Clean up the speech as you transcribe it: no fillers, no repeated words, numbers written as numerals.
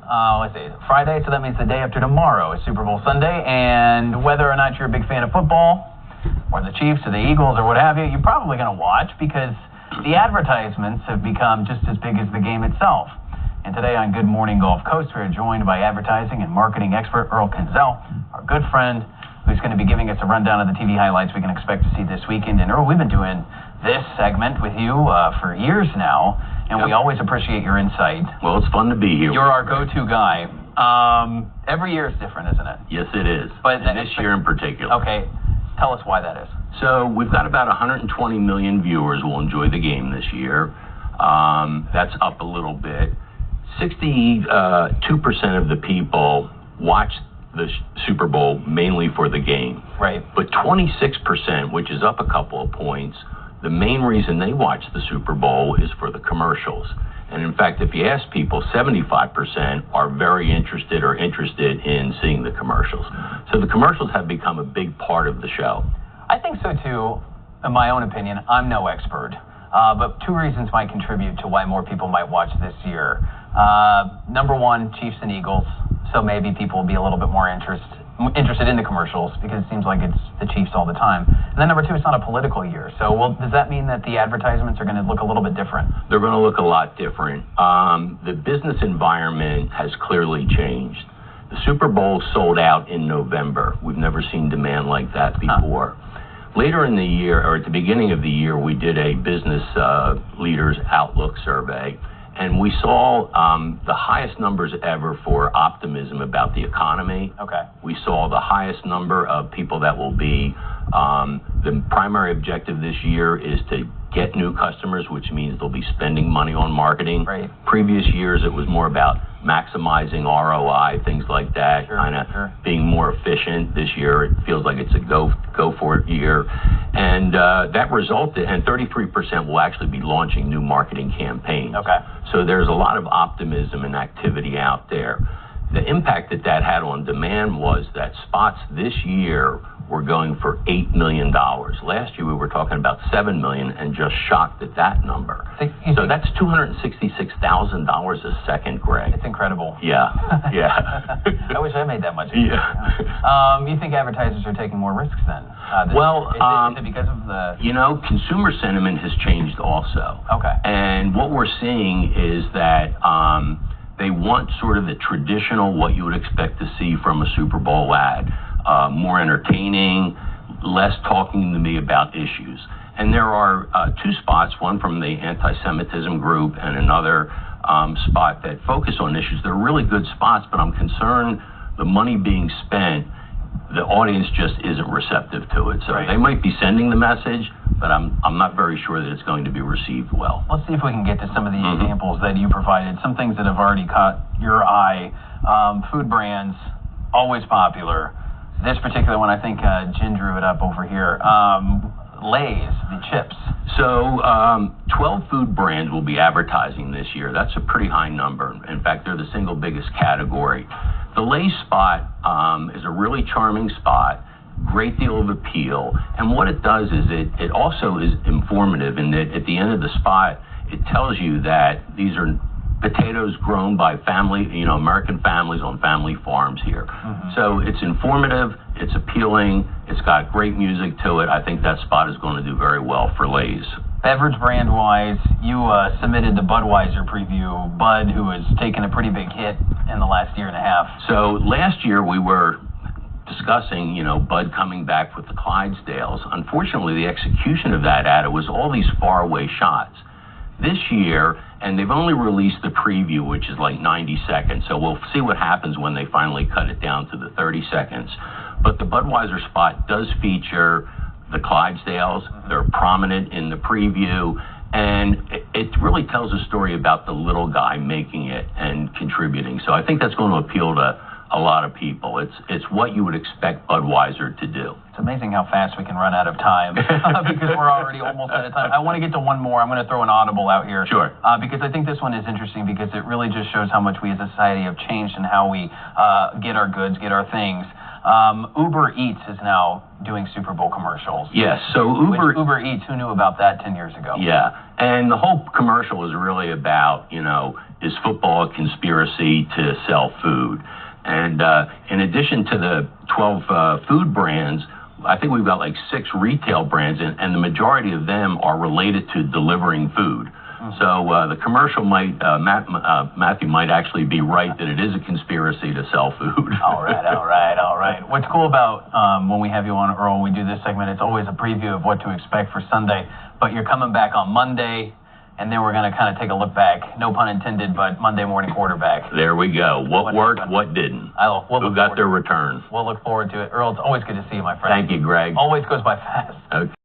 let's see, Friday, so that means the day after tomorrow is Super Bowl Sunday, and whether or not you're a big fan of football, or the Chiefs, or the Eagles, or what have you, you're probably going to watch because the advertisements have become just as big as the game itself. And today on Good Morning Gulf Coast, we're joined by advertising and marketing expert Earl Quenzel, our good friend, who's going to be giving us a rundown of the TV highlights we can expect to see this weekend. And Earl, we've been doing this segment with you for years now, and we always appreciate your insight. Well, it's fun to be here. You're our go-to guy. Every year is different, isn't it? Yes, it is. But and this year in particular. Okay. Tell us why that is. So we've got about 120 million viewers who will enjoy the game this year. That's up a little bit. 62% of the people watch the Super Bowl mainly for the game. Right. But 26%, which is up a couple of points, the main reason they watch the Super Bowl is for the commercials. And in fact, if you ask people, 75% are very interested in seeing the commercials. So the commercials have become a big part of the show. I think so too, in my own opinion. I'm no expert, but two reasons might contribute to why more people might watch this year. Number one, Chiefs and Eagles, so maybe people will be a little bit more interested in the commercials because it seems like it's the Chiefs all the time. And then number two, it's not a political year. So does that mean that the advertisements are going to look a little bit different? They're going to look a lot different. The business environment has clearly changed. The Super Bowl sold out in November. We've never seen demand like that before. Later in the year, or at the beginning of the year, we did a business leaders outlook survey, and we saw the highest numbers ever for optimism about the economy. Okay. We saw the highest number of people that will be, the primary objective this year is to get new customers, which means they'll be spending money on marketing. Right. Previous years, it was more about maximizing ROI, things like that, being more efficient. This year, it feels like it's a go for it year. And that resulted, and 33% will actually be launching new marketing campaigns. Okay. So there's a lot of optimism and activity out there. The impact that had on demand was that spots this year were going for $8 million. Last year we were talking about $7 million and just shocked at that number. So that's $266,000 a second, Greg. It's incredible. Yeah, yeah. I wish I made that much. Yeah. You think advertisers are taking more risks then? Well, is it because of the... You know, consumer sentiment has changed also. Okay. And what we're seeing is that they want sort of the traditional, what you would expect to see from a Super Bowl ad. More entertaining, less talking to me about issues. And there are two spots, one from the anti-Semitism group and another spot that focus on issues. They're really good spots, but I'm concerned the money being spent, the audience just isn't receptive to it. So they might be sending the message, but I'm not very sure that it's going to be received well. Let's see if we can get to some of the examples that you provided, some things that have already caught your eye. Food brands, always popular. This particular one, I think Jen drew it up over here. Lay's, the chips. So 12 food brands will be advertising this year. That's a pretty high number. In fact, they're the single biggest category. The Lay's spot is a really charming spot, great deal of appeal. And what it does is it also is informative in that at the end of the spot, it tells you that these are potatoes grown by family, American families on family farms here. So it's informative, it's appealing, it's got great music to it. I think that spot is going to do very well for Lay's. Beverage brand-wise, you submitted the Budweiser preview. Bud, who has taken a pretty big hit in the last year and a half. So last year we were discussing, Bud coming back with the Clydesdales. Unfortunately, the execution of that ad, it was all these faraway shots. This year, and they've only released the preview, which is like 90 seconds, so we'll see what happens when they finally cut it down to the 30 seconds. But the Budweiser spot does feature the Clydesdales. They're prominent in the preview, and it really tells a story about the little guy making it and contributing. So I think that's going to appeal to a lot of people. It's what you would expect Budweiser to do. It's amazing how fast we can run out of time because we're already almost out of time. I want to get to one more. I'm going to throw an audible out here. Sure. Because I think this one is interesting because it really just shows how much we as a society have changed and how we get our goods, get our things. Uber Eats is now doing Super Bowl commercials. Yes, so Uber Eats, who knew about that 10 years ago? Yeah, and the whole commercial is really about, is football a conspiracy to sell food? And in addition to the 12 food brands, I think we've got like 6 retail brands, and the majority of them are related to delivering food. So the commercial might, Matthew might actually be right that it is a conspiracy to sell food. All right. What's cool about when we have you on, Earl, we do this segment, it's always a preview of what to expect for Sunday, but you're coming back on Monday, and then we're going to kind of take a look back, no pun intended, but Monday morning quarterback. There we go. What worked, what didn't? Who got their return? We'll look forward to it. Earl, it's always good to see you, my friend. Thank you, Greg. Always goes by fast. Okay.